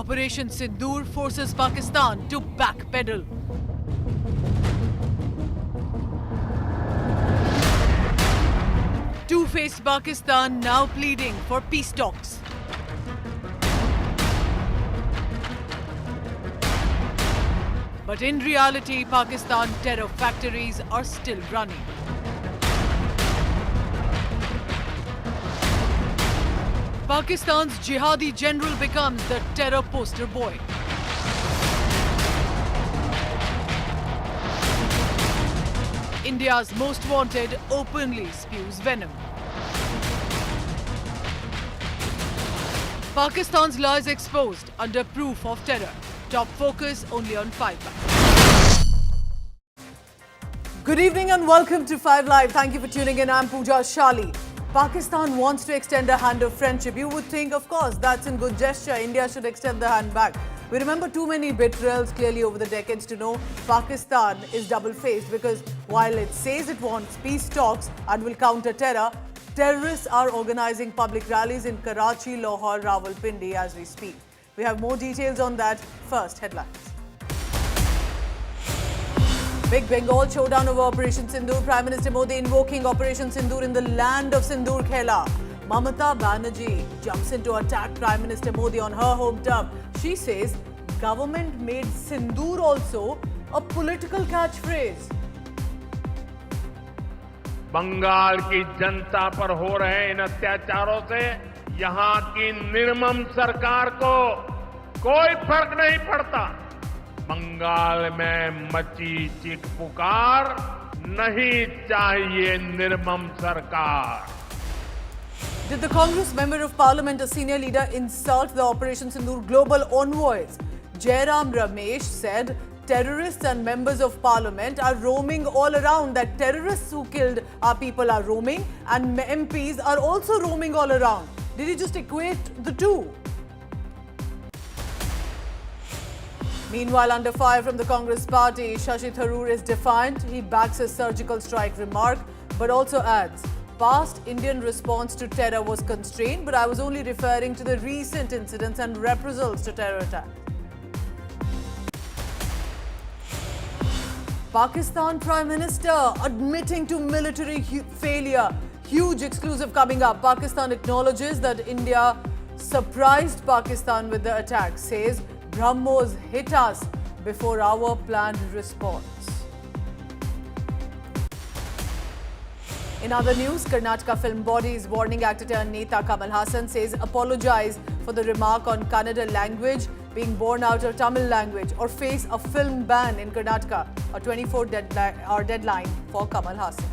Operation Sindoor forces Pakistan to backpedal. Two-faced Pakistan now pleading for peace talks. But in reality, Pakistan terror factories are still running. Pakistan's jihadi general becomes the terror poster boy. India's most wanted openly spews venom. Pakistan's lies exposed under proof of terror. Top focus only on 5 Live. Good evening and welcome to 5 Live. Thank you for tuning in. I'm Pooja Shali. Pakistan wants to extend a hand of friendship. You would think, of course, that's a good gesture. India should extend the hand back. We remember too many betrayals clearly over the decades to know Pakistan is double-faced because while it says it wants peace talks and will counter terror, terrorists are organizing public rallies in Karachi, Lahore, Rawalpindi as we speak. We have more details on that. First, headlines. Big Bengal showdown over Operation Sindoor. Prime Minister Modi invoking Operation Sindoor in the land of Sindoor Khela. Mamata Banerjee jumps in to attack Prime Minister Modi on her home turf. She says government made Sindoor also a political catchphrase. Bengal की जनता पर हो रहे इन अत्याचारों से यहां की निर्मम सरकार को कोई फर्क नहीं पड़ता। बंगाल में मची चीख पुकार, नहीं चाहिए निर्मम सरकार। Did the Congress Member of Parliament, a senior leader, insult the Operation Sindoor global envoys? Jairam Ramesh said terrorists and members of Parliament are roaming all around, that terrorists who killed our people are roaming and MPs are also roaming all around. Did he just equate the two? Meanwhile, under fire from the Congress party, Shashi Tharoor is defiant. He backs his surgical strike remark, but also adds, past Indian response to terror was constrained, but I was only referring to the recent incidents and reprisals to terror attacks. Pakistan Prime Minister admitting to military failure. Huge exclusive coming up. Pakistan acknowledges that India surprised Pakistan with the attack. Says BrahMos hit us before our planned response. In other news, Karnataka film body is warning actor turned Neta Kamal Haasan. Says apologize for the remark on Kannada language being born out of Tamil language or face a film ban in Karnataka. A 24-hour deadline for Kamal Haasan.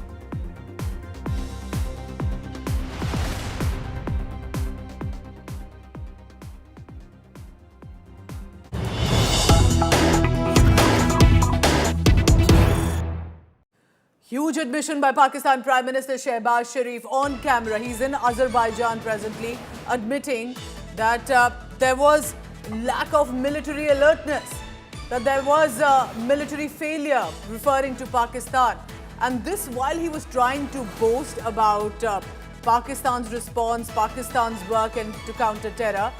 Huge admission by Pakistan Prime Minister Shehbaz Sharif on camera. He's in Azerbaijan presently, admitting that there was lack of military alertness, that there was military failure, referring to Pakistan. And this while he was trying to boast about Pakistan's response, Pakistan's work and to counter terror.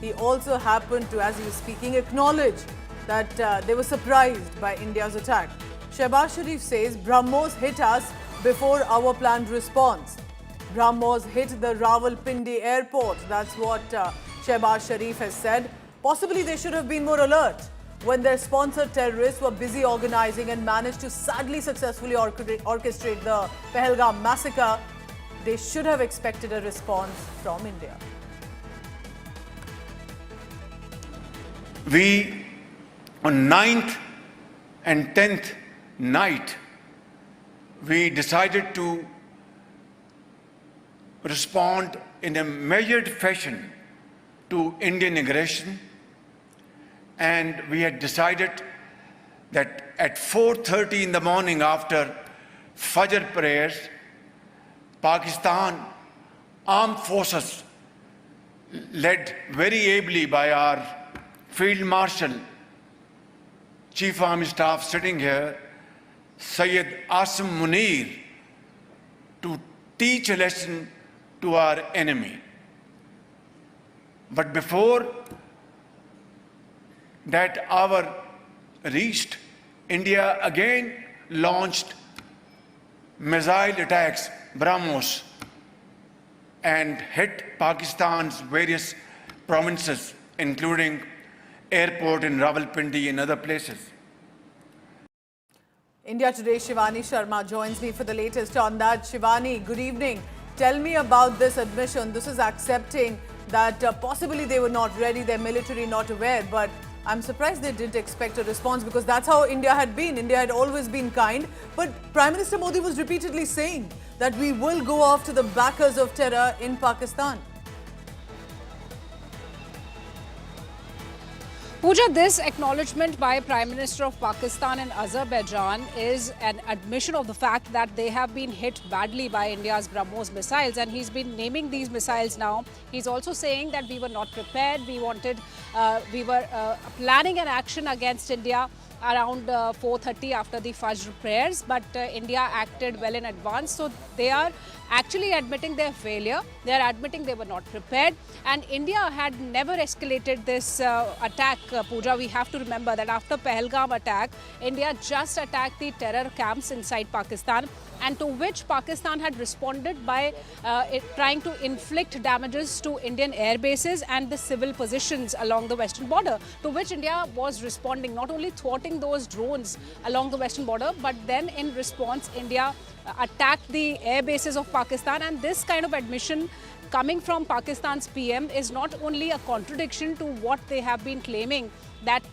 He also happened to, as he was speaking, acknowledge that they were surprised by India's attack. Shehbaz Sharif says BrahMos hit us before our planned response. BrahMos hit the Rawalpindi airport. That's what Shehbaz Sharif has said. Possibly they should have been more alert when their sponsored terrorists were busy organizing and managed to sadly successfully orchestrate the Pahalgam massacre. They should have expected a response from India. We, on 9th and 10th night, we decided to respond in a measured fashion to Indian aggression, and we had decided that at 4:30 in the morning after Fajr prayers, Pakistan armed forces led very ably by our Field Marshal, Chief Army Staff sitting here, Syed Asim Munir, to teach a lesson to our enemy. But before that our reached, India again launched missile attacks, BrahMos, and hit Pakistan's various provinces, including airport in Rawalpindi and other places. India Today, Shivani Sharma joins me for the latest on that. Shivani, good evening. Tell me about this admission. This is accepting that possibly they were not ready, their military not aware, but I'm surprised they didn't expect a response because that's how India had been. India had always been kind. But Prime Minister Modi was repeatedly saying that we will go after the backers of terror in Pakistan. Pooja, this acknowledgement by Prime Minister of Pakistan and Azerbaijan is an admission of the fact that they have been hit badly by India's BrahMos missiles, and he's been naming these missiles now. He's also saying that we were not prepared. We were planning an action against India around 4:30 after the Fajr prayers, but India acted well in advance. So they are actually admitting their failure. They are admitting they were not prepared, and India had never escalated this attack. Pooja, we have to remember that after Pahalgam attack, India just attacked the terror camps inside Pakistan, and to which Pakistan had responded by trying to inflict damages to Indian air bases and the civil positions along the western border, to which India was responding, not only thwarting those drones along the western border, but then in response India attacked the air bases of Pakistan. And this kind of admission coming from Pakistan's PM is not only a contradiction to what they have been claiming, that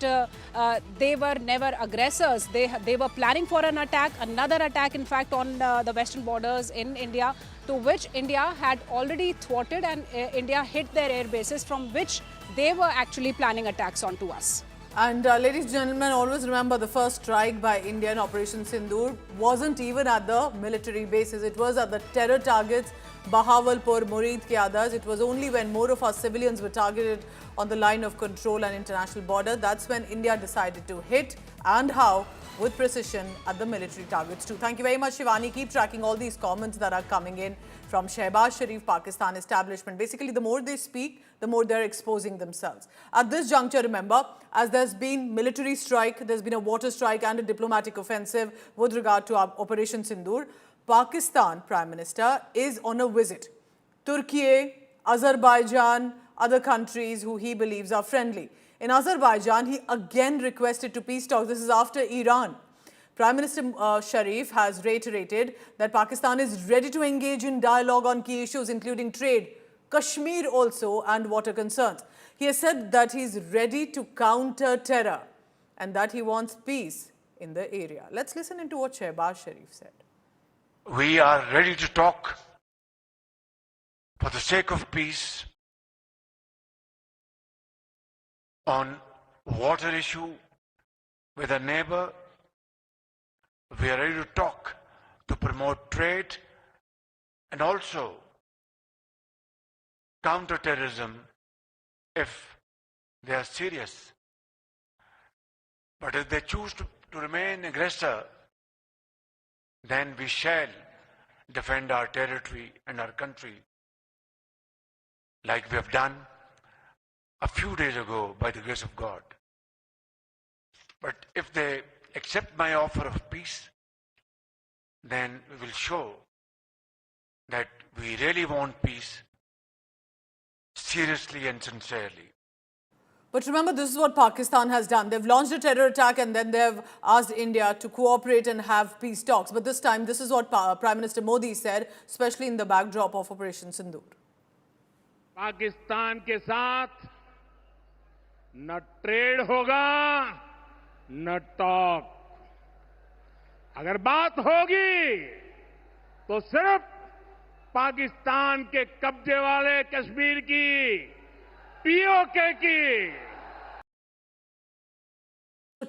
they were never aggressors. They were planning for an attack, another attack in fact on the western borders in India, to which India had already thwarted, and India hit their air bases from which they were actually planning attacks onto us. And ladies and gentlemen, always remember the first strike by India in Operation Sindoor wasn't even at the military bases. It was at the terror targets, Bahawalpur, Murid ke others. It was only when more of our civilians were targeted on the line of control and international border. That's when India decided to hit, and how, with precision at the military targets too. Thank you very much, Shivani. Keep tracking all these comments that are coming in from Shehbaz Sharif, Pakistan establishment. Basically, the more they speak, the more they're exposing themselves. At this juncture, remember, as there's been military strike, there's been a water strike and a diplomatic offensive with regard to our Operation Sindoor, Pakistan Prime Minister is on a visit. Turkey, Azerbaijan, other countries who he believes are friendly. In Azerbaijan, he again requested to peace talks. This is after Iran. Prime Minister Sharif has reiterated that Pakistan is ready to engage in dialogue on key issues including trade, Kashmir also, and water concerns. He has said that he's ready to counter terror and that he wants peace in the area. Let's listen into what Shehbaz Sharif said. We are ready to talk for the sake of peace on water issue with a neighbor. We are ready to talk to promote trade and also counter-terrorism if they are serious. But if they choose to remain aggressor, then we shall defend our territory and our country like we have done a few days ago by the grace of God. But if they accept my offer of peace, then we will show that we really want peace seriously and sincerely. But remember, this is what Pakistan has done. They've launched a terror attack and then they've asked India to cooperate and have peace talks. But this time, this is what Prime Minister Modi said, especially in the backdrop of Operation Sindoor. Pakistan के साथ न trade होगा न talk. अगर बात होगी तो सिर्फ पाकिस्तान के कब्जे वाले कश्मीर की, पीओके की.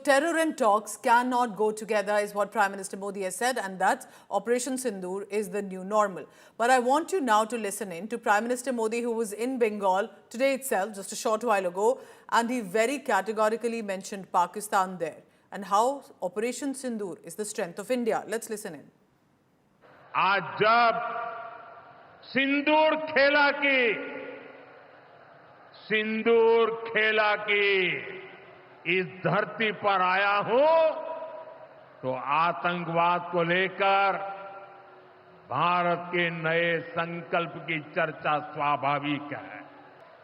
Terror and talks cannot go together is what Prime Minister Modi has said, and that Operation Sindoor is the new normal. But I want you now to listen in to Prime Minister Modi, who was in Bengal today itself, just a short while ago, and he very categorically mentioned Pakistan there and how Operation Sindoor is the strength of India. Let's listen in. आज जब सिंदूर खेला की इस धरती पर आया हूं तो आतंकवाद को लेकर भारत के नए संकल्प की चर्चा स्वाभाविक है।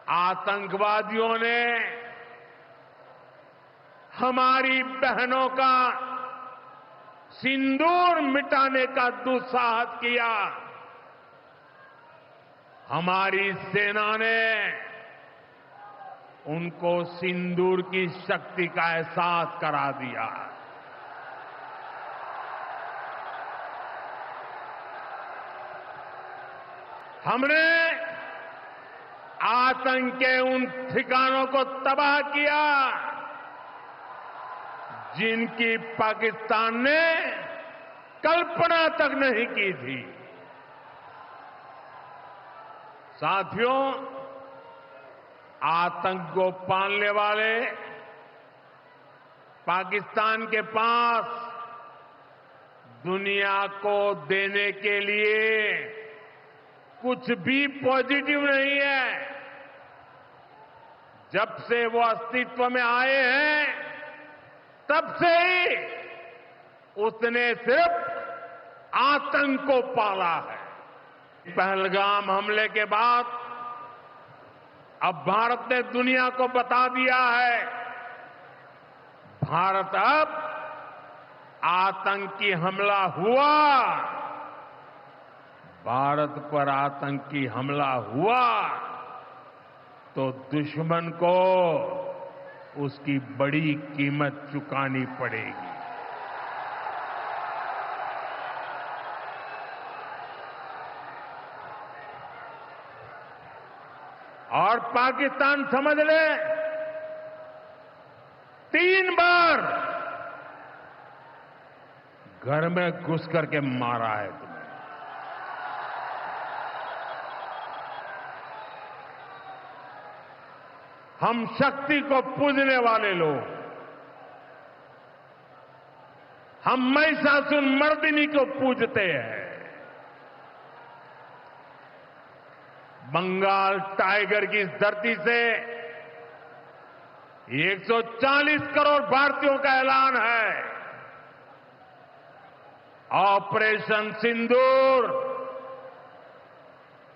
आतंकवादियों ने हमारी बहनों का सिंदूर मिटाने का दुस्साहस किया। हमारी सेना ने उनको सिंदूर की शक्ति का एहसास करा दिया। हमने आतंक के उन ठिकानों को तबाह किया जिनकी पाकिस्तान ने कल्पना तक नहीं की थी। साथियों, आतंक को पालने वाले पाकिस्तान के पास दुनिया को देने के लिए कुछ भी पॉजिटिव नहीं है। जब से वो अस्तित्व में आए हैं तब से ही उसने सिर्फ आतंक को पाला है। पहलगाम हमले के बाद अब भारत ने दुनिया को बता दिया है, भारत अब आतंकी हमला हुआ, भारत पर आतंकी हमला हुआ तो दुश्मन को उसकी बड़ी कीमत चुकानी पड़ेगी। और पाकिस्तान समझ ले, 3 बार घर में घुस करके मारा है तुम्हें। हम शक्ति को पूजने वाले लोग, हम महिषासुर मर्दिनी को पूजते हैं। बंगाल टाइगर की इस धरती से 140 करोड़ भारतीयों का ऐलान है। ऑपरेशन सिंदूर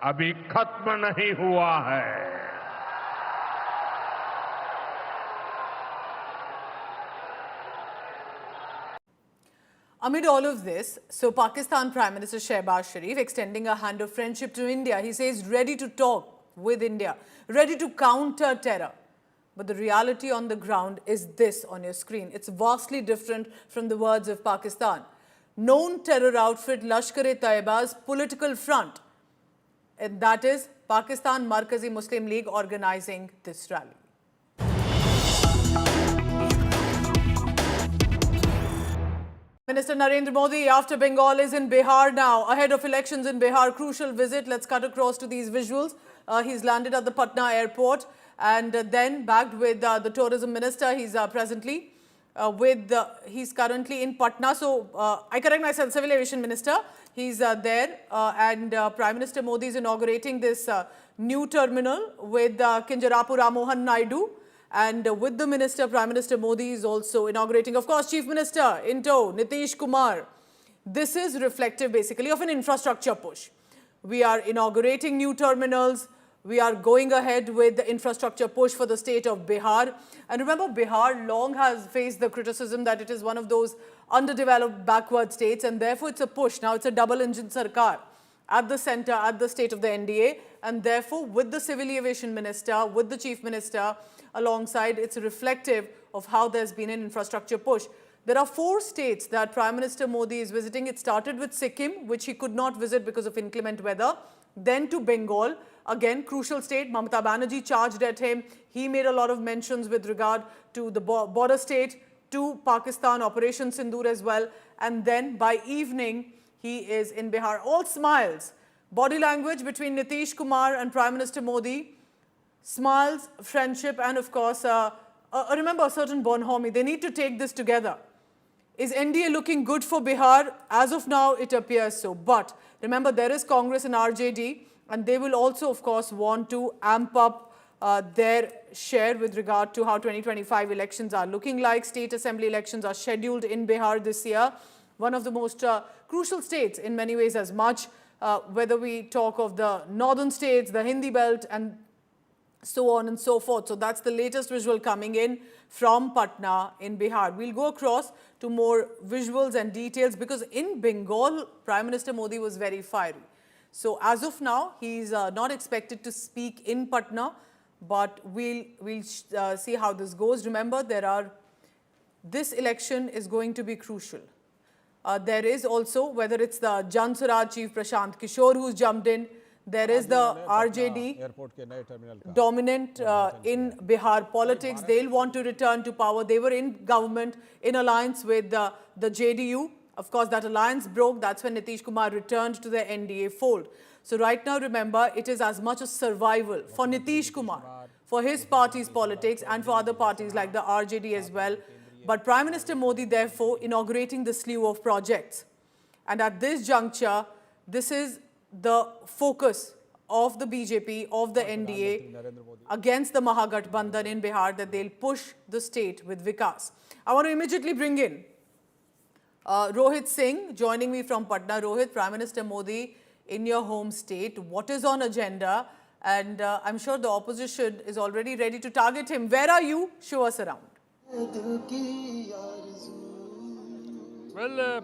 अभी खत्म नहीं हुआ है। Amid all of this, so Pakistan Prime Minister Shehbaz Sharif extending a hand of friendship to India. He says ready to talk with India, ready to counter terror. But the reality on the ground is this on your screen. It's vastly different from the words of Pakistan. Known terror outfit Lashkar-e-Taiba's political front, and that is Pakistan Markazi Muslim League organizing this rally. Minister Narendra Modi after Bengal is in Bihar now. Ahead of elections in Bihar, crucial visit. Let's cut across to these visuals. He's landed at the Patna airport and then bagged with the tourism minister. He's presently he's currently in Patna. So I correct myself, civil aviation minister. He's there and Prime Minister Modi is inaugurating this new terminal with Kinjarapu Ram Mohan Naidu. And with the minister, Prime Minister Modi is also inaugurating, of course, Chief Minister in tow, Nitish Kumar. This is reflective basically of an infrastructure push. We are inaugurating new terminals. We are going ahead with the infrastructure push for the state of Bihar. And remember, Bihar long has faced the criticism that it is one of those underdeveloped, backward states, and therefore it's a push. Now it's a double-engine sarkar at the center, at the state of the NDA, and therefore with the civil aviation minister, with the chief minister, alongside, it's reflective of how there's been an infrastructure push. There are 4 states that Prime Minister Modi is visiting. It started with Sikkim, which he could not visit because of inclement weather. Then to Bengal, again, crucial state. Mamata Banerjee charged at him. He made a lot of mentions with regard to the border state, to Pakistan, Operation Sindoor as well. And then by evening, he is in Bihar. All smiles. Body language between Nitish Kumar and Prime Minister Modi. Smiles, friendship, and of course, remember a certain bonhomie. They need to take this together. Is NDA looking good for Bihar? As of now, it appears so. But remember, there is Congress and RJD, and they will also, of course, want to amp up their share with regard to how 2025 elections are looking like. State assembly elections are scheduled in Bihar this year, one of the most crucial states in many ways as much, whether we talk of the northern states, the Hindi belt, and so on and so forth. So that's the latest visual coming in from Patna in Bihar. We'll go across to more visuals and details, because in Bengal, Prime Minister Modi was very fiery. So as of now, he's not expected to speak in Patna, but we'll see how this goes. Remember, this election is going to be crucial. There is also, whether it's the Jan Swaraj chief Prashant Kishore who's jumped in, there is the RJD dominant in Bihar politics. They'll want to return to power. They were in government in alliance with the JDU. Of course, that alliance broke. That's when Nitish Kumar returned to the NDA fold. So right now, remember, it is as much a survival for Nitish Kumar, for his party's politics, and for other parties like the RJD as well. But Prime Minister Modi, therefore, inaugurating the slew of projects. And at this juncture, this is the focus of the BJP, of the NDA, against the Mahagathbandhan in Bihar, that they'll push the state with Vikas. I want to immediately bring in Rohit Singh, joining me from Patna. Rohit, Prime Minister Modi in your home state, what is on agenda? And I'm sure the opposition is already ready to target him. Where are you? Show us around. Well,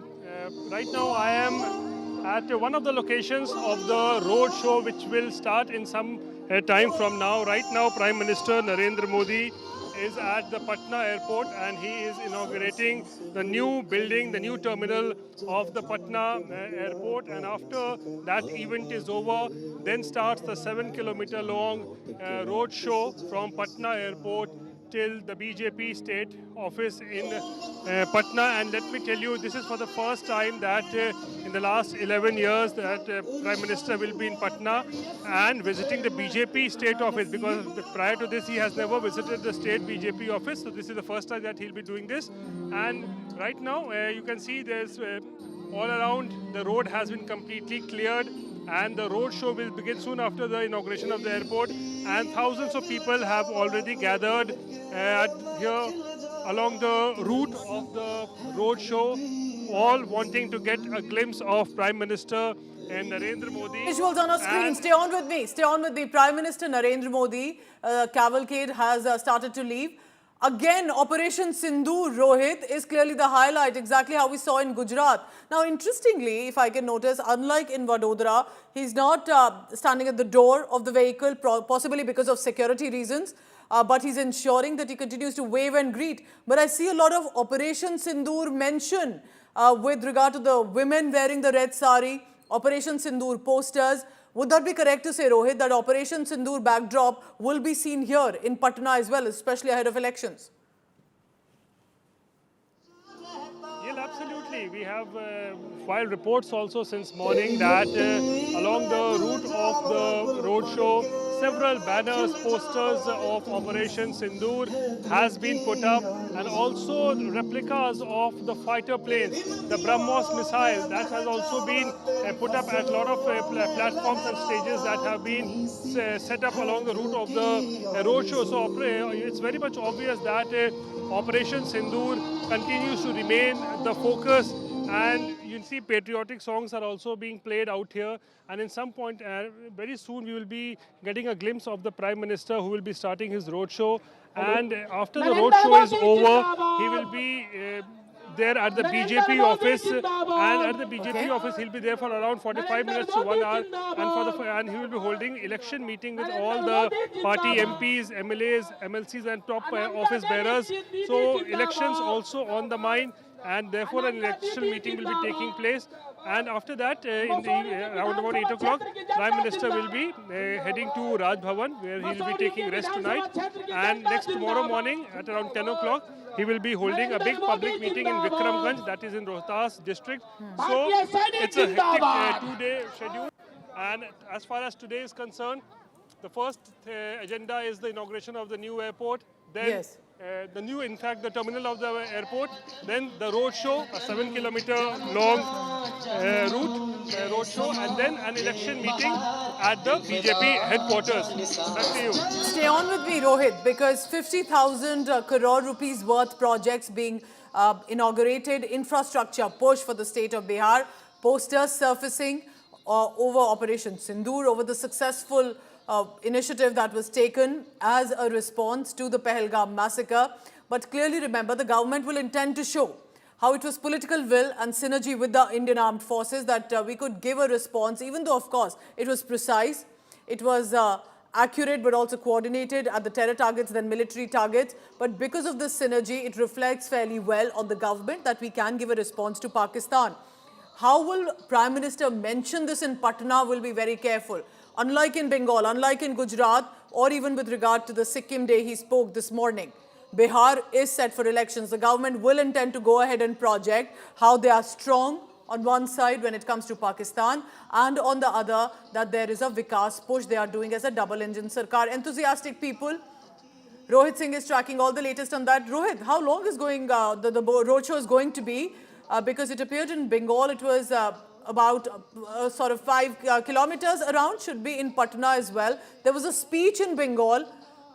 right now I am at one of the locations of the road show, which will start in some time from now. Right now, Prime Minister Narendra Modi is at the Patna airport, and he is inaugurating the new building, the new terminal of the Patna airport. And after that event is over, then starts the 7-kilometer long road show from Patna airport till the BJP state office in Patna. And let me tell you, this is for the first time that in the last 11 years that Prime Minister will be in Patna and visiting the BJP state office, because prior to this he has never visited the state BJP office. So this is the first time that he'll be doing this. And right now you can see there's all around the road has been completely cleared, and the road show will begin soon after the inauguration of the airport. And thousands of people have already gathered here along the route of the road show, all wanting to get a glimpse of Prime Minister Narendra Modi. Visuals on our screen. Stay on with me. Stay on with me. Prime Minister Narendra Modi, cavalcade has started to leave. Again, Operation Sindoor, Rohit, is clearly the highlight, exactly how we saw in Gujarat. Now, interestingly, if I can notice, unlike in Vadodara, he's not standing at the door of the vehicle, possibly because of security reasons, but he's ensuring that he continues to wave and greet. But I see a lot of Operation Sindoor mention with regard to the women wearing the red sari, Operation Sindoor posters. Would that be correct to say, Rohit, that Operation Sindoor backdrop will be seen here in Patna as well, especially ahead of elections? Yeah, absolutely. We have filed reports also since morning that along the route of the road show, several banners, posters of Operation Sindoor has been put up, and also replicas of the fighter planes, the BrahMos missile, that has also been put up at a lot of platforms and stages that have been set up along the route of the road show. So it's very much obvious that Operation Sindoor continues to remain the focus, and you see patriotic songs are also being played out here. And in some point, very soon, we will be getting a glimpse of the Prime Minister, who will be starting his roadshow. And after the roadshow is over, he will be there at the BJP office, and at the BJP office he'll be there for around 45 minutes to 1 hour, and he will be holding election meeting with all the party MPs, MLAs, MLCs and top office bearers. So elections also on the mind, and therefore an election meeting will be taking place. And after that, around about 8 o'clock, Prime Minister will be heading to Raj Bhavan, where he will be taking rest tonight. And next tomorrow morning at around 10 o'clock, he will be holding a big public meeting in Vikramganj, that is in Rohtas district. So it's a hectic two-day schedule. And as far as today is concerned, the first agenda is the inauguration of the new airport. Then the terminal of the airport, then the road show, a 7-kilometer long route road show, and then an election meeting at the BJP headquarters. Back to you. Stay on with me, Rohit, because 50,000 crore rupees worth projects being inaugurated, infrastructure push for the state of Bihar, posters surfacing over Operation Sindoor, over the successful initiative that was taken as a response to the Pahalgam massacre. But clearly remember, the government will intend to show how it was political will and synergy with the Indian Armed Forces that we could give a response, even though, of course, it was precise, it was accurate but also coordinated at the terror targets than military targets. But because of this synergy, it reflects fairly well on the government that we can give a response to Pakistan. How will Prime Minister mention this in Patna will be very careful. Unlike in Bengal, unlike in Gujarat, or even with regard to the Sikkim day he spoke this morning, Bihar is set for elections. The government will intend to go ahead and project how they are strong on one side when it comes to Pakistan, and on the other that there is a Vikas push they are doing as a double-engine Sarkar. Enthusiastic people. Rohit Singh is tracking all the latest on that. Rohit, how long is going the roadshow is going to be? Because it appeared in Bengal, it was about sort of 5 kilometers around, should be in Patna as well. There was a speech in Bengal,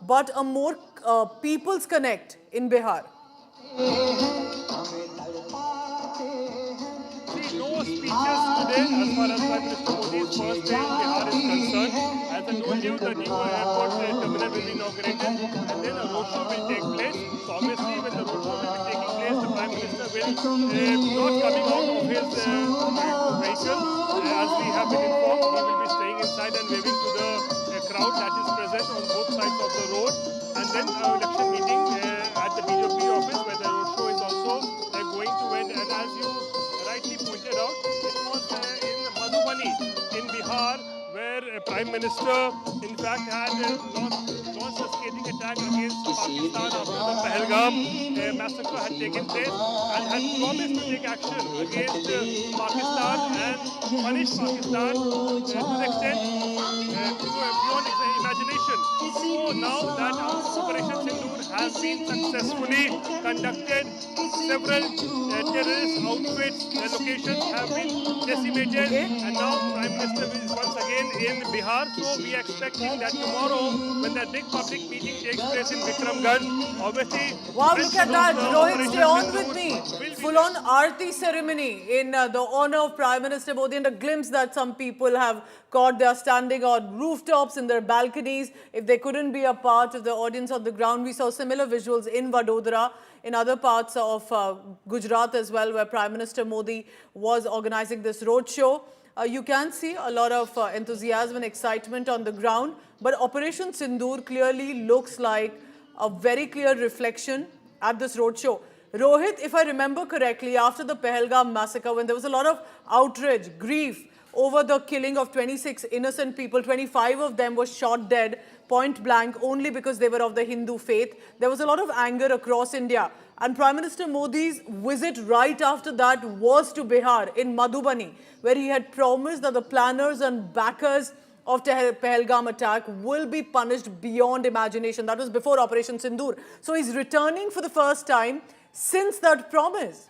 but a more people's connect in Bihar. No speeches today as far as Prime Minister Modi's first day in Bihar is concerned. As I told you, the new airport terminal will be inaugurated and then a roadshow will take place. So obviously when the roadshow will be taking place, the Prime Minister will not coming out of his vehicle. As we have been informed, he will be staying inside and waving to the crowd that is present on both sides of the road. And then an election meeting at the BJP office where the roadshow is also going to end. And as you rightly pointed out, it was in Madhubani in Bihar where Prime Minister in fact had launched a scathing attack against Pakistan after the Pahalgam massacre had taken place and had promised to take action against Pakistan and punish Pakistan to the extent beyond imagination. So now that Operation Sindoor has been successfully conducted, several terrorist outfits locations have been decimated, and now Prime Minister is once again in Bihar. So we are expecting that tomorrow, when that big public meeting takes place in Vikramganj, obviously. Wow, look at that. Rohit, stay on with me. Full-on Aarti ceremony in the honor of Prime Minister Modi, and a glimpse that some people have caught. They are standing on rooftops in their balconies. If they couldn't be a part of the audience on the ground, we saw similar visuals in Vadodara, in other parts of Gujarat as well, where Prime Minister Modi was organizing this roadshow. You can see a lot of enthusiasm and excitement on the ground, but Operation Sindoor clearly looks like a very clear reflection at this roadshow. Rohit, if I remember correctly, after the Pahalgam massacre, when there was a lot of outrage, grief over the killing of 26 innocent people, 25 of them were shot dead, point blank, only because they were of the Hindu faith. There was a lot of anger across India. And Prime Minister Modi's visit right after that was to Bihar in Madhubani, where he had promised that the planners and backers of Pahalgam attack will be punished beyond imagination. That was before Operation Sindoor. So he's returning for the first time since that promise.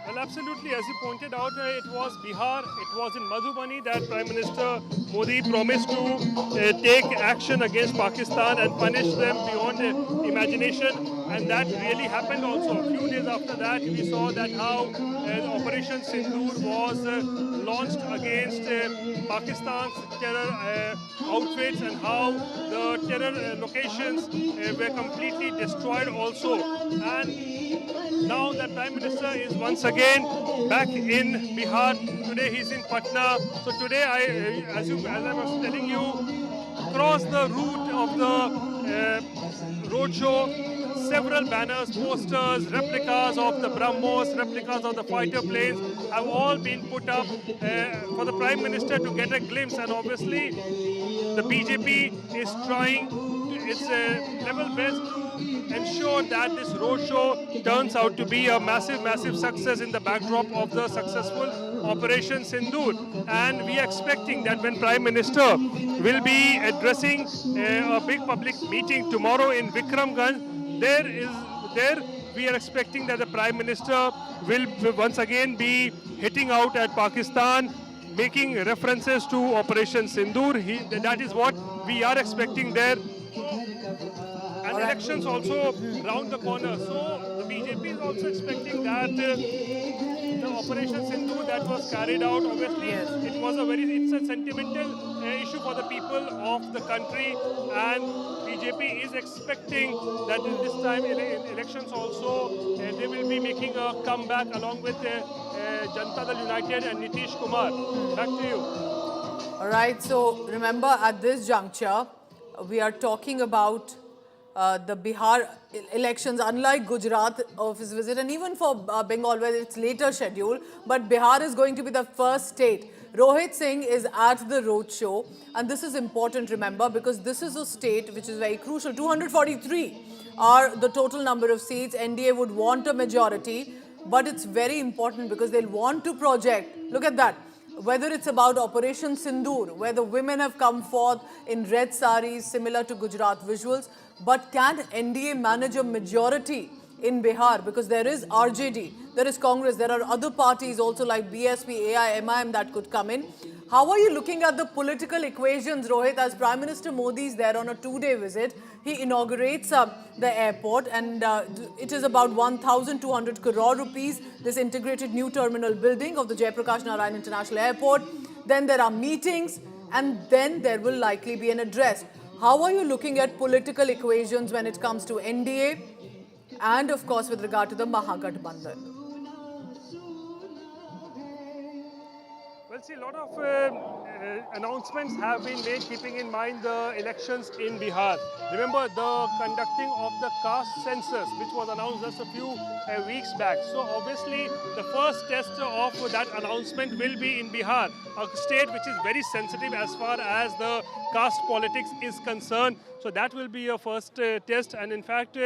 Well, absolutely. As you pointed out, it was Bihar, it was in Madhubani that Prime Minister Modi promised to take action against Pakistan and punish them beyond imagination. And that really happened also. A few days after that, we saw that how Operation Sindoor was launched against Pakistan's terror outfits and how the terror locations were completely destroyed also. And now that Prime Minister is once again back in Bihar. Today he's in Patna. So today, as I was telling you, across the route of the roadshow, several banners, posters, replicas of the BrahMos, replicas of the fighter planes have all been put up for the Prime Minister to get a glimpse. And obviously, the BJP is trying its level best to ensure that this roadshow turns out to be a massive, massive success in the backdrop of the successful Operation Sindoor. And we are expecting that when Prime Minister will be addressing a big public meeting tomorrow in Vikramganj, there we are expecting that the Prime Minister will once again be hitting out at Pakistan, making references to Operation Sindoor. That is what we are expecting there. And elections also round the corner. So the BJP is also expecting that the Operation Sindoor that was carried out, obviously, it's a sentimental issue for the people of the country, and BJP is expecting that in this time in elections also they will be making a comeback along with Janata Dal United and Nitish Kumar. Back to you. All right, so remember at this juncture, we are talking about the Bihar elections, unlike Gujarat of his visit, and even for Bengal, where it's later scheduled, but Bihar is going to be the first state. Rohit Singh is at the roadshow, and this is important, remember, because this is a state which is very crucial. 243 are the total number of seats. NDA would want a majority, but it's very important because they'll want to project. Look at that. Whether it's about Operation Sindoor, where the women have come forth in red saris, similar to Gujarat visuals, but can NDA manage a majority in Bihar? Because there is RJD, there is Congress, there are other parties also like BSP, AI, MIM that could come in. How are you looking at the political equations, Rohit, as Prime Minister Modi is there on a two-day visit? He inaugurates the airport, and it is about 1,200 crore rupees, this integrated new terminal building of the Jayaprakash Narayan International Airport. Then there are meetings, and then there will likely be an address. How are you looking at political equations when it comes to NDA and, of course, with regard to the Mahagathbandhan? Well, see, a lot of announcements have been made keeping in mind the elections in Bihar. Remember the conducting of the caste census, which was announced just a few weeks back. So obviously the first test of that announcement will be in Bihar, a state which is very sensitive as far as the caste politics is concerned. So that will be a first test, and in fact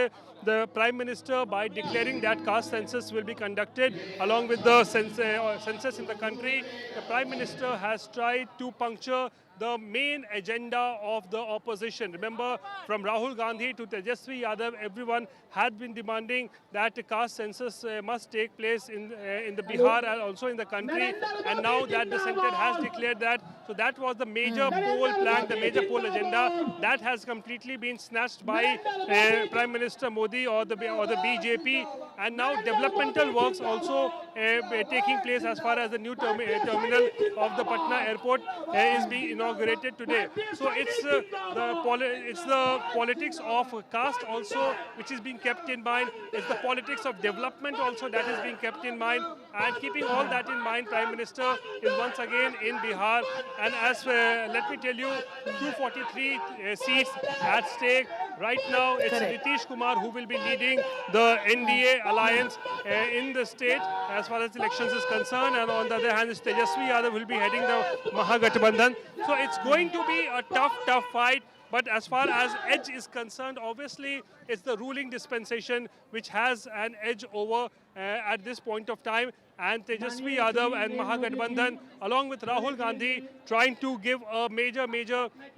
the Prime Minister, by declaring that caste census will be conducted along with the census in the country, the Prime Minister has tried to puncture the main agenda of the opposition. Remember, from Rahul Gandhi to Tejasvi Yadav, everyone had been demanding that a caste census must take place in the Bihar and also in the country. And now that the Senate has declared that, so that was the major poll plan, the major poll agenda, that has completely been snatched by Prime Minister Modi or the BJP. And now developmental works also taking place as far as the new terminal of the Patna airport is being inaugurated today. So it's the politics of caste also which is being kept in mind. It's the politics of development also that is being kept in mind. And keeping all that in mind, Prime Minister is once again in Bihar. And as let me tell you, 243 seats at stake. Right now, it's Nitish Kumar who will be leading the NDA alliance in the state as far as elections is concerned. And on the other hand, it's Tejasvi Yadav will be heading the Mahagathbandhan. So it's going to be a tough fight. But as far as edge is concerned, obviously, it's the ruling dispensation which has an edge over at this point of time. And Tejasvi Yadav and Mahagathbandhan, along with Rahul Gandhi, trying to give a major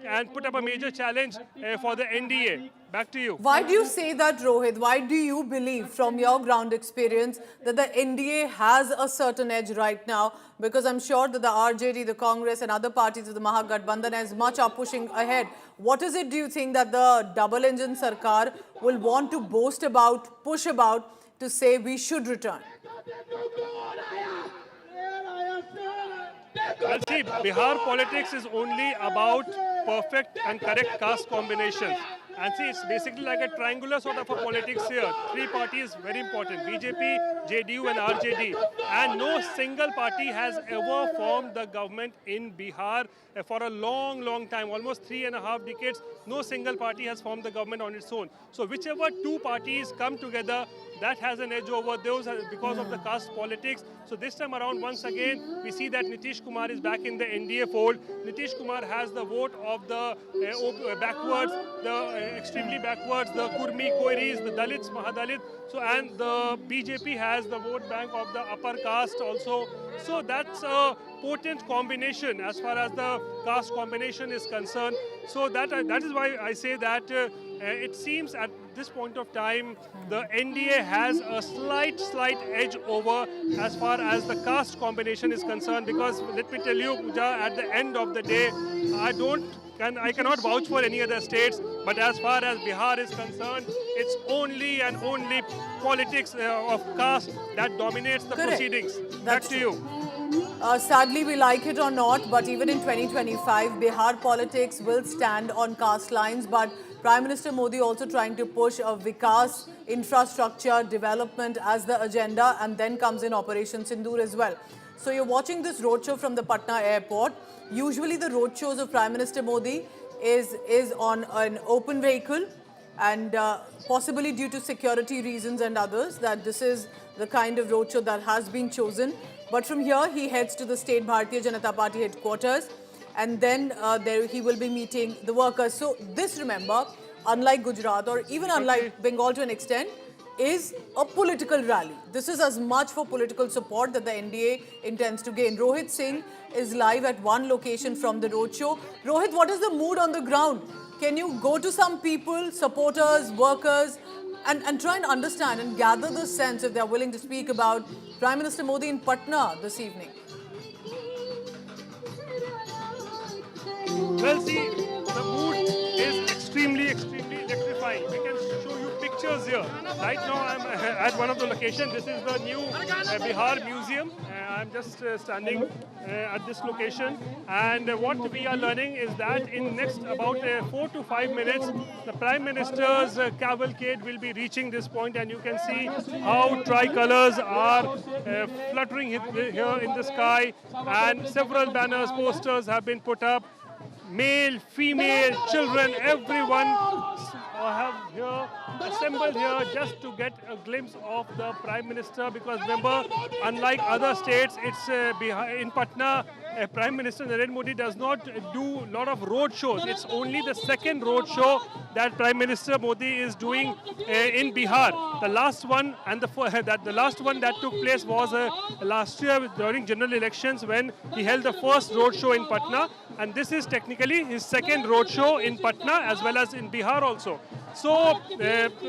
and put up a major challenge for the NDA. Back to you. Why do you say that, Rohit? Why do you believe, from your ground experience, that the NDA has a certain edge right now? Because I'm sure that the RJD, the Congress and other parties of the Mahagathbandhan as much are pushing ahead. What is it, do you think, that the double-engine Sarkar will want to boast about, push about, to say we should return? Well, see, Bihar politics is only about perfect and correct caste combinations. And see, it's basically like a triangular sort of a politics here. Three parties, very important, BJP, JDU and RJD. And no single party has ever formed the government in Bihar for a long time, almost 3.5 decades. No single party has formed the government on its own. So whichever two parties come together, that has an edge over those because of the caste politics. So this time around, once again, we see that Nitish Kumar is back in the NDA fold. Nitish Kumar has the vote of the backwards, the extremely backwards, the Kurmi, Koiris, the Dalits, Mahadalits. So, and the BJP has the vote bank of the upper caste also. So that's a potent combination as far as the caste combination is concerned. So that is why I say that it seems at this point of time the NDA has a slight edge over as far as the caste combination is concerned, because let me tell you, Pooja, at the end of the day, I cannot vouch for any other states, but as far as Bihar is concerned, it's only and only politics of caste that dominates the Correct. proceedings. Back That's to true. you. Sadly, we like it or not, but even in 2025, Bihar politics will stand on caste lines. But Prime Minister Modi also trying to push a Vikas, infrastructure, development as the agenda, and then comes in Operation Sindoor as well. So you're watching this roadshow from the Patna airport. Usually the roadshows of Prime Minister Modi is on an open vehicle, and possibly due to security reasons and others, that this is the kind of roadshow that has been chosen. But from here, he heads to the state Bharatiya Janata Party headquarters, and then there he will be meeting the workers. So this, remember, unlike Gujarat or even unlike Bengal to an extent, is a political rally. This is as much for political support that the NDA intends to gain. Rohit Singh is live at one location from the roadshow. Rohit, what is the mood on the ground? Can you go to some people, supporters, workers, and try and understand and gather the sense if they're willing to speak about Prime Minister Modi in Patna this evening? Well, see, the mood is extremely electrifying. We can show you pictures here. Right now, I'm at one of the locations. This is the new Bihar Museum. I'm just standing at this location. And what we are learning is that in next about 4 to 5 minutes, the Prime Minister's cavalcade will be reaching this point. And you can see how tricolors are fluttering here in the sky. And several banners, posters have been put up. Male, female, children, everyone have here assembled here just to get a glimpse of the Prime Minister, because remember, unlike other states, it's in Patna, Prime Minister Narendra Modi does not do a lot of road shows. It's only the second road show that Prime Minister Modi is doing in Bihar. The last one and the last one that took place was last year during general elections, when he held the first road show in Patna, and this is technically his second road show in Patna as well as in Bihar also. So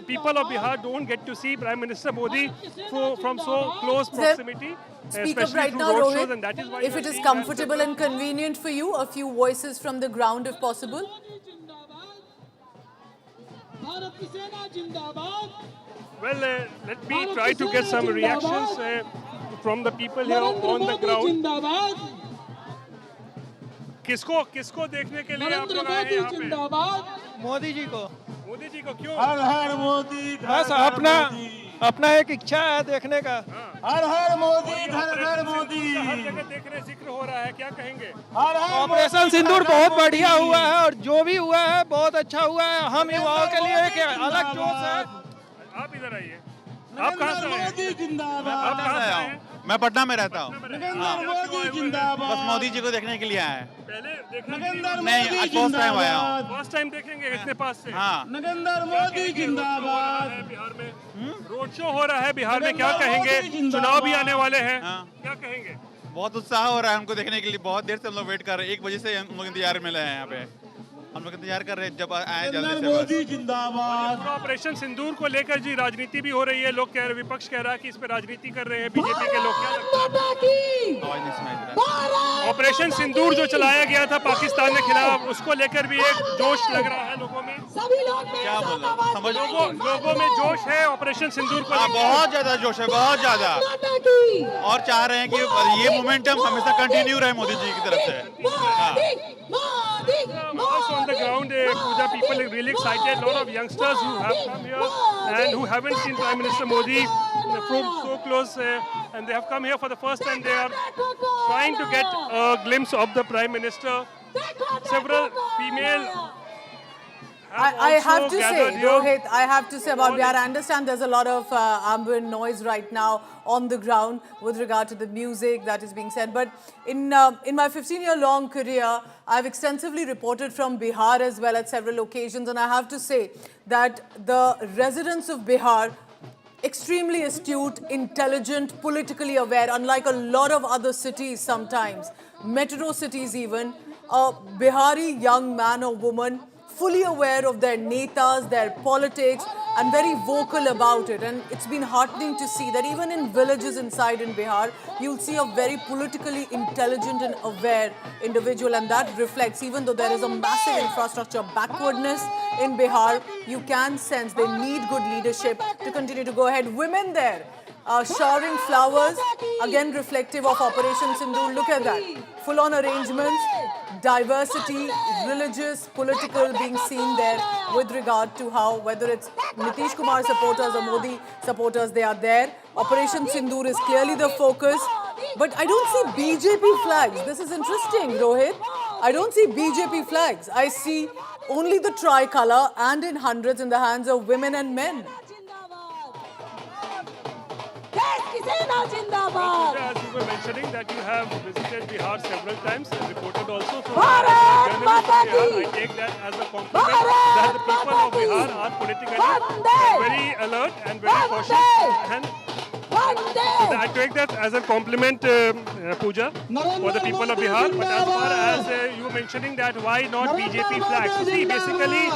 people of Bihar don't get to see Prime Minister Modi from so close proximity. Speak up Especially right through now, road shows, Rohit. and that is why If you it are is seeing comfortable that and convenient for you, a few voices from the ground if possible. Well, let me try to get some reactions from the people here on the ground. किसको देखने के लिए आप लोग आए हैं यहाँ पे? मोदी जी को मोदी जी को क्यों? हर हर मोदी बस अपना एक इच्छा है देखने का। हर हर मोदी हर हर मोदी हर जगह देखने जिक्र हो रहा है, क्या कहेंगे? हर हर ऑपरेशन सिंदूर बहुत बढ़िया हुआ है और जो भी हुआ है बहुत अच्छा हुआ है। हम युवाओं के लिए एक अलग जोश है। आप इधर आइए। आप कहाँ से आए हैं? जिंदाबाद आप कहाँ से आए हैं? मैं पटना में रहता हूँ। मोदी जिंदाबाद बस मोदी जी को देखने के लिए आए हैं। पहले देखना नहीं, आज फर्स्ट टाइम आया हूँ। फर्स्ट टाइम देखेंगे इतने पास से। हाँ, नरेंद्र मोदी जिंदाबाद बिहार में रोड शो हो रहा है बिहार में, क्या कहेंगे? चुनाव भी आने वाले हैं, हाँ। क्या कहेंगे? बहुत उत्साह हो रहा है हमको देखने के लिए। बहुत देर से हम लोग वेट कर रहे हैं। 1 बजे से हम लोग इंतजार में लगे हैं यहाँ पे। हम लोग इंतजार कर रहे हैं जब आए जल्दी से। मोदी बस जिंदाबाद पूरा ऑपरेशन सिंदूर को लेकर जी राजनीति भी हो रही है। लोग कह रहे, विपक्ष कह रहा है कि इस पे राजनीति कर रहे हैं बीजेपी के लोग। क्या लगता है? आवाज नहीं सुनाई दे रहा। ऑपरेशन सिंदूर जो चलाया गया था पाकिस्तान के खिलाफ, उसको लेकर भी एक जोश लग रहा है लोगों में। क्या बोल रहा हूँ? समझ लोगों में जोश है ऑपरेशन सिंदूर को हाँ, लेकर। बहुत ज्यादा जोश है, बहुत ज्यादा। और चाह रहे हैं कि ये मोमेंटम हमेशा कंटिन्यू रहे मोदी जी की तरफ से। हाँ। Also on the ground, Pooja, people are really excited. A lot of youngsters who have come here and who haven't seen Prime Minister Modi from so close, and they have come here for the first time. They are trying to get a glimpse of the Prime Minister. Several female. I have to say, gathered here. Rohit, I have to say about Bihar, I understand there's a lot of ambient noise right now on the ground with regard to the music that is being said. But in my 15-year-long career, I've extensively reported from Bihar as well at several occasions. And I have to say that the residents of Bihar, extremely astute, intelligent, politically aware, unlike a lot of other cities sometimes, metro cities even, a Bihari young man or woman fully aware of their netas, their politics, and very vocal about it. And it's been heartening to see that even in villages inside in Bihar, you'll see a very politically intelligent and aware individual, and that reflects, even though there is a massive infrastructure backwardness in Bihar, you can sense they need good leadership to continue to go ahead. Women there showering flowers, again reflective of Operation Sindoor. Look at that. Full-on arrangements, diversity, religious, political being seen there with regard to how, whether it's Nitish Kumar supporters or Modi supporters, they are there. Operation Sindoor is clearly the focus. But I don't see BJP flags. This is interesting, Rohit. I don't see BJP flags. I see only the tricolour and in hundreds in the hands of women and men. Well, Pooja, as you were mentioning that you have visited Bihar several times and reported also. So, as a journalist from Bihar, I take that as a compliment that the people of Bihar are politically very alert and very cautious. And so I take that as a compliment, Pooja, for the people of Bihar. But as far as you were mentioning that why not BJP flags? So see, basically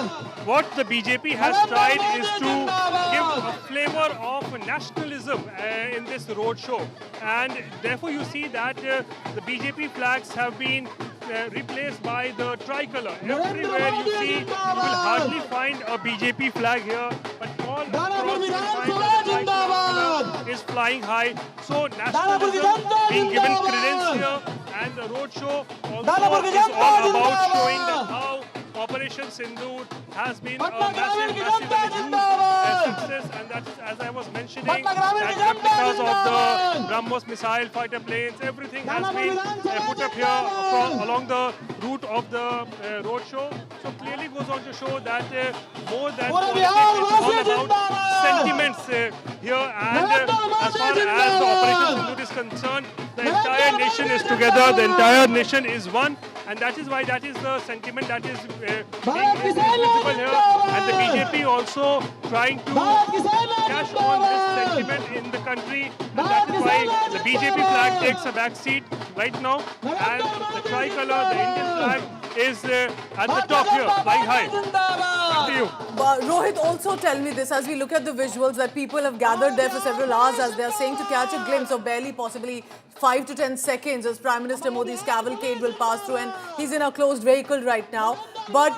what the BJP has tried is to give a flavor of nationalism in this road show. And therefore you see that the BJP flags have been replaced by the tricolour. Everywhere you see, you will hardly find a BJP flag here, but all across you will find that the tricolour is flying high. So nationalism being given credence here, and the road show also is all about showing that how Operation Sindoor has been a massive, huge success, and that is, as I was mentioning, that replicas of the BrahMos missile fighter planes, everything has been put up here along the route of the road show. So clearly goes on to show that more than politics, it's all about sentiments here. And as far as the Operation Sindoor is concerned, the entire nation is together, the entire nation is one, and that is why that is the sentiment that is being visible here. And the BJP also trying to cash on this sentiment in the country, and that is why the BJP flag takes a back seat right now, and the tricolour, the Indian flag, is at the top here, flying high. Back to you. Rohit, also tell me this, as we look at the visuals that people have gathered there for several hours, as they are saying, to catch a glimpse of barely possibly 5 to 10 seconds as Prime Minister Modi's cavalcade will pass through, and he's in a closed vehicle right now. But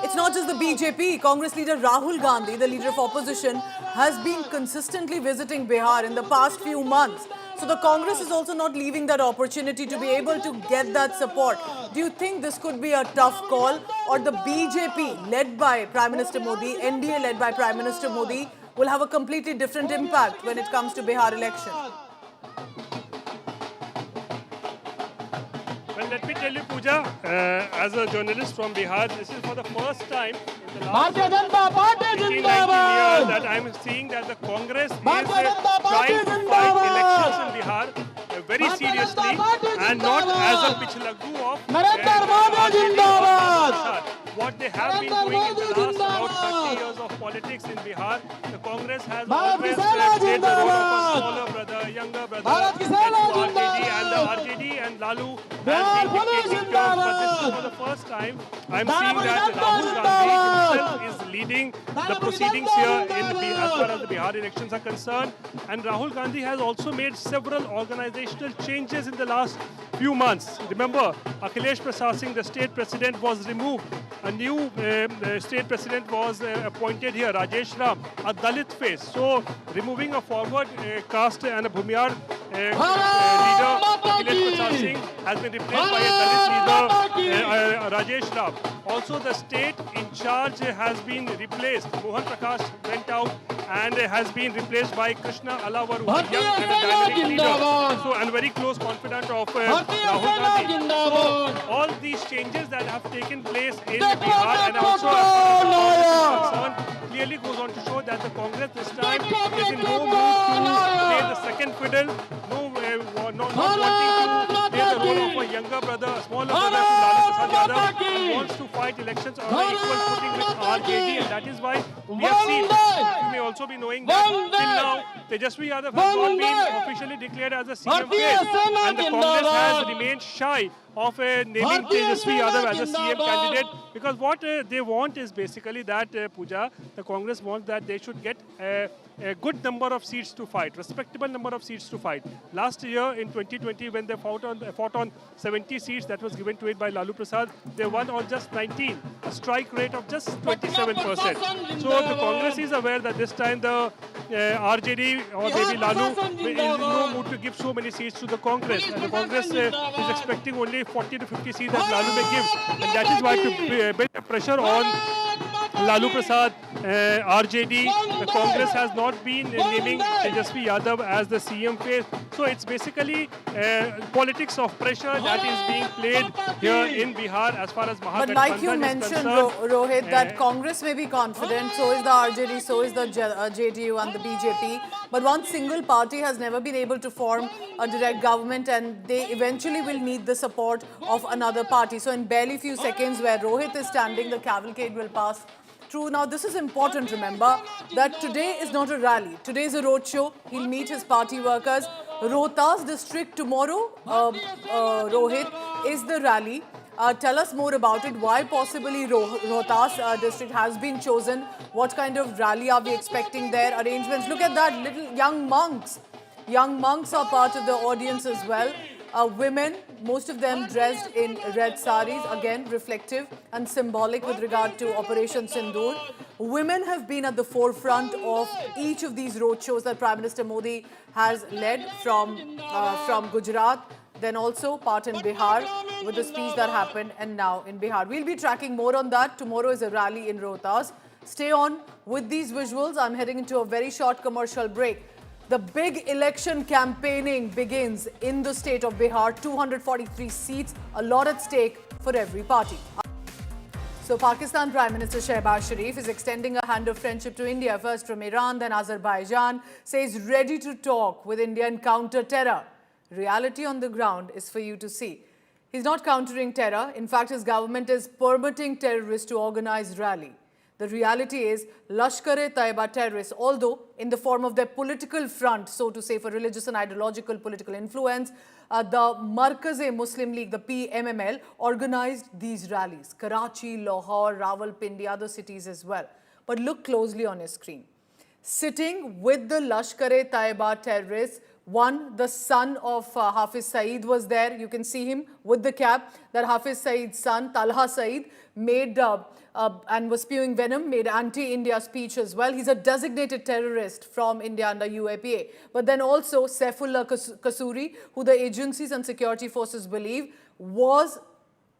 it's not just the BJP. Congress leader Rahul Gandhi, the leader of opposition, has been consistently visiting Bihar in the past few months. So the Congress is also not leaving that opportunity to be able to get that support. Do you think this could be a tough call, or the BJP led by Prime Minister Modi, NDA led by Prime Minister Modi, will have a completely different impact when it comes to Bihar election? Well, let me tell you, Pooja, as a journalist from Bihar, this is for the first time in the last 18-19 years that I'm seeing that the Congress is trying to fight elections in Bihar very seriously, and not as a pichlaggu of what they have been doing in the last about 30 years of politics in Bihar. The Congress has always played the role of a smaller brother, younger brother, RJD, and the RJD and Lalu has been dictating terms, but this is for the first time I'm seeing that Rahul Gandhi himself is leading the proceedings here as far as the Bihar elections are concerned. And Rahul Gandhi has also made several organizational changes in the last few months. Remember, Akhilesh Prasad Singh, the state president, was removed. A new state president was appointed here, Rajesh Ram, a Dalit face. So, removing a forward caste and a Bhumiyar leader, Akhilesh Prasad Singh, has been replaced by a Dalit leader, Rajesh Ram. Also, the state in charge has been replaced. Mohan Prakash went out and has been replaced by Krishna Alavaru, a young and a dynamic leader. So, and very close confidant of Rahul Gandhi. So, all these changes that have taken place in Bihar and also concerned clearly goes on to show that the Congress this time is in no mood to play the second fiddle, not wanting to play the role of a younger brother, a smaller brother to Lalu Prasad Yadav, who wants to fight elections on an equal footing with RJD, and that is why we have seen, you may also be knowing that till now, Tejasvi Yadav has not been officially declared as a CM face, and the Congress has remained shy of naming Tejasvi Yadav as a CM candidate, because what they want is basically that, Pooja, the Congress wants that they should get a good number of seats to fight, respectable number of seats to fight. Last year in 2020, when they fought on 70 seats that was given to it by Lalu Prasad, they won on just 19, a strike rate of just 27%. So the Congress is aware that this time the RJD or maybe Lalu is in no mood to give so many seats to the Congress. And the Congress is expecting only 40 to 50 seats that Lalu may give. And that is why to build pressure on Lalu Prasad, RJD, the Congress has not been naming Tejasvi Yadav as the CM face. So it's basically politics of pressure that is being played here in Bihar as far as Mahagathbandhan But like you is mentioned, concerned. Rohit, that Congress may be confident, so is the RJD, so is the JDU and the BJP. But one single party has never been able to form a direct government, and they eventually will need the support of another party. So in barely few seconds where Rohit is standing, the cavalcade will pass through. Now, this is important, remember, that today is not a rally. Today is a roadshow. He'll meet his party workers. Rohtas district tomorrow, Rohit, is the rally. Tell us more about it. Why possibly Rohtas district has been chosen? What kind of rally are we expecting there? Arrangements. Look at that, little young monks. Young monks are part of the audience as well. Women, most of them dressed in red saris, again reflective and symbolic with regard to Operation Sindoor. Women have been at the forefront of each of these roadshows that Prime Minister Modi has led from Gujarat, then also part in Bihar with the speech that happened, and now in Bihar. We'll be tracking more on that. Tomorrow is a rally in Rohtas. Stay on with these visuals. I'm heading into a very short commercial break. The big election campaigning begins in the state of Bihar. 243 seats, a lot at stake for every party. So Pakistan Prime Minister Shehbaz Sharif is extending a hand of friendship to India, first from Iran, then Azerbaijan, says ready to talk with India and counter terror. Reality on the ground is for you to see. He's not countering terror. In fact, his government is permitting terrorists to organize rally. The reality is Lashkar-e-Taiba terrorists, although in the form of their political front, so to say, for religious and ideological political influence, the Markaz-e-Muslim League, the PMML, organized these rallies. Karachi, Lahore, Rawalpindi, other cities as well. But look closely on your screen. Sitting with the Lashkar-e-Taiba terrorists, one, the son of Hafiz Saeed was there. You can see him with the cap. That Hafiz Saeed's son, Talha Saeed, made and was spewing venom, made anti-India speech as well. He's a designated terrorist from India under UAPA. But then also Saifullah Kasuri, who the agencies and security forces believe was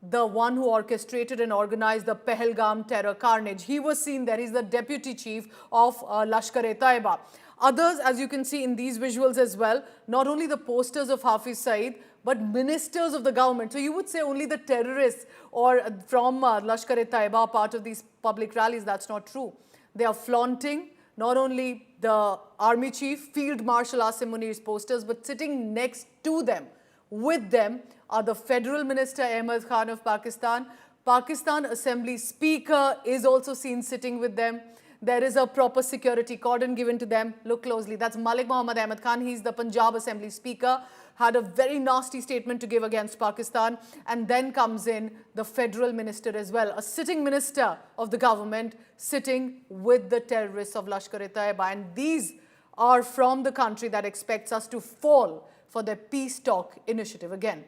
the one who orchestrated and organized the Pahalgam terror carnage. He was seen there. He's the deputy chief of Lashkar-e-Taiba. Others, as you can see in these visuals as well, not only the posters of Hafiz Saeed, but ministers of the government. So you would say only the terrorists or from Lashkar-e-Taiba are part of these public rallies. That's not true. They are flaunting not only the army chief, Field Marshal Asim Munir's posters, but sitting next to them, with them, are the Federal Minister Ahmad Khan of Pakistan. Pakistan Assembly Speaker is also seen sitting with them. There is a proper security cordon given to them. Look closely. That's Malik Muhammad Ahmad Khan. He's the Punjab Assembly Speaker. Had a very nasty statement to give against Pakistan. And then comes in the Federal Minister as well. A sitting minister of the government sitting with the terrorists of Lashkar-e-Taiba. And these are from the country that expects us to fall for their peace talk initiative again.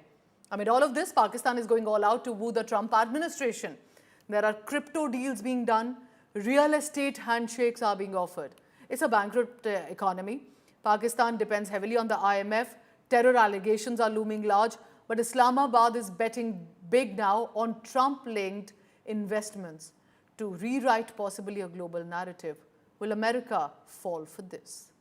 Amid all of this, Pakistan is going all out to woo the Trump administration. There are crypto deals being done. Real estate handshakes are being offered. It's a bankrupt economy. Pakistan depends heavily on the IMF. Terror allegations are looming large. But Islamabad is betting big now on Trump-linked investments to rewrite possibly a global narrative. Will America fall for this?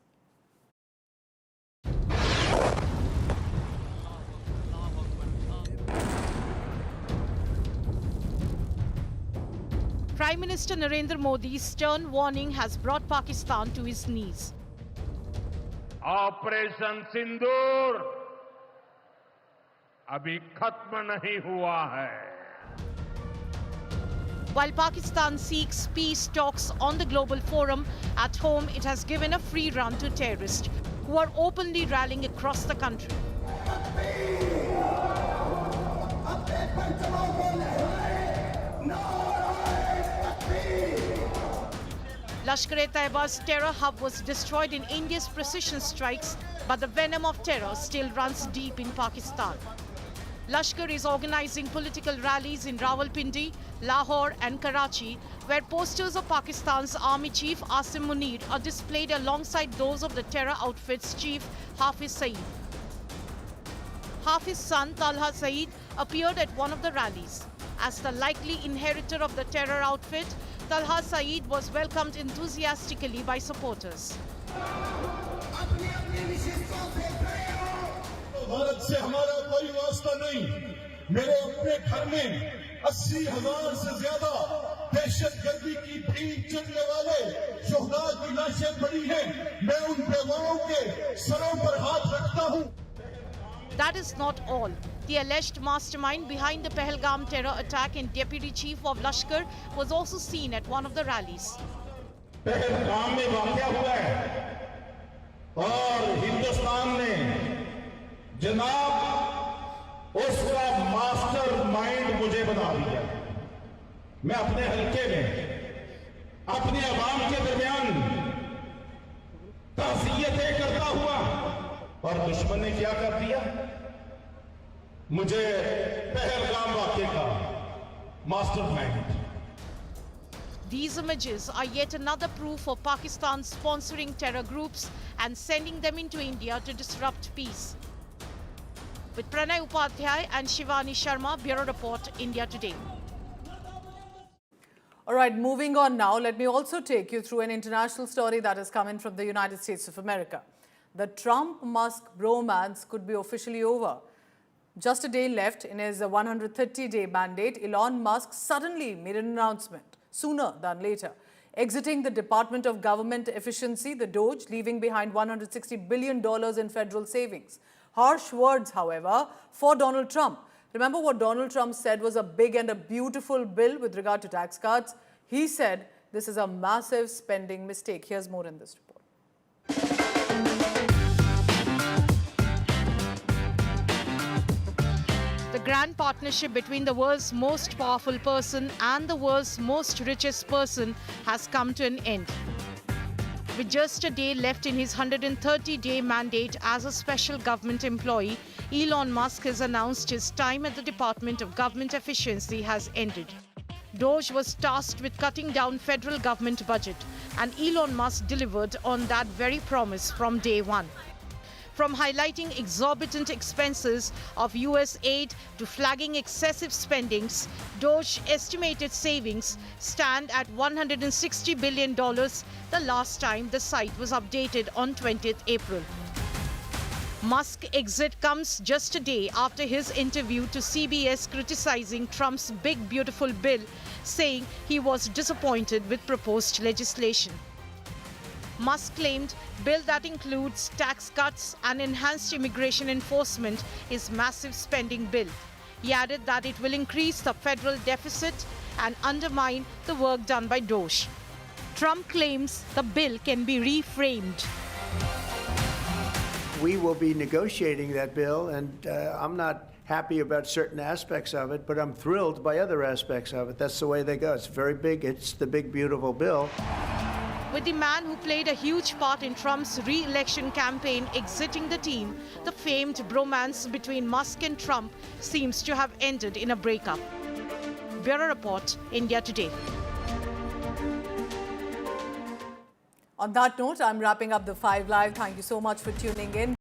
Prime Minister Narendra Modi's stern warning has brought Pakistan to his knees. Operation Sindoor अभी खत्म नहीं हुआ है. While Pakistan seeks peace talks on the global forum, at home it has given a free run to terrorists who are openly rallying across the country. Lashkar-e-Taiba's terror hub was destroyed in India's precision strikes, but the venom of terror still runs deep in Pakistan. Lashkar is organizing political rallies in Rawalpindi, Lahore and Karachi, where posters of Pakistan's Army Chief Asim Munir are displayed alongside those of the terror outfit's chief Hafiz Saeed. Hafiz's son Talha Saeed appeared at one of the rallies. As the likely inheritor of the terror outfit, Talha Saeed was welcomed enthusiastically by supporters. Bharat से हमारा कोई वास्ता नहीं। मेरे अपने घर में 80,000 से ज्यादा दहशतगर्दी की भीड़ चलने वाले शोहदा की लाशें पड़ी हैं। मैं उन बेवाओं के सरों पर हाथ रखता हूं। That is not all. The alleged mastermind behind the Pahalgam terror attack and Deputy Chief of Lashkar was also seen at one of the rallies. Pahalgam में वाक़या हुआ है और हिंदुस्तान ने जनाब उसका मास्टरमाइंड मुझे बता दिया। मैं अपने हल्के में अपने अवाम के दरमियान ताज़ियतें करता हुआ और दुश्मन ने क्या कर दिया? मुझे पहलगाम वाक़े का mastermind. These images are yet another proof of Pakistan sponsoring terror groups and sending them into India to disrupt peace. With Pranay Upadhyay and Shivani Sharma, Bureau Report, India Today. All right, moving on now, let me also take you through an international story that is coming from the United States of America. The Trump-Musk bromance could be officially over. Just a day left in his 130-day mandate, Elon Musk suddenly made an announcement, sooner than later, exiting the Department of Government Efficiency, the DOGE, leaving behind $160 billion in federal savings. Harsh words, however, for Donald Trump. Remember what Donald Trump said was a big and a beautiful bill with regard to tax cuts? He said this is a massive spending mistake. Here's more in this report. The grand partnership between the world's most powerful person and the world's most richest person has come to an end. With just a day left in his 130-day mandate as a special government employee, Elon Musk has announced his time at the Department of Government Efficiency has ended. DOGE was tasked with cutting down federal government budget, and Elon Musk delivered on that very promise from day one. From highlighting exorbitant expenses of US aid to flagging excessive spendings, DOGE estimated savings stand at $160 billion the last time the site was updated on 20th April. Musk's exit comes just a day after his interview to CBS criticizing Trump's big beautiful bill, saying he was disappointed with proposed legislation. Musk claimed bill that includes tax cuts and enhanced immigration enforcement is massive spending bill. He added that it will increase the federal deficit and undermine the work done by DOGE. Trump claims the bill can be reframed. We will be negotiating that bill, and I'm not happy about certain aspects of it, but I'm thrilled by other aspects of it. That's the way they go. It's very big. It's the big, beautiful bill. With the man who played a huge part in Trump's re-election campaign exiting the team, the famed bromance between Musk and Trump seems to have ended in a breakup. Bureau Report, India Today. On that note, I'm wrapping up the 5 Live. Thank you so much for tuning in.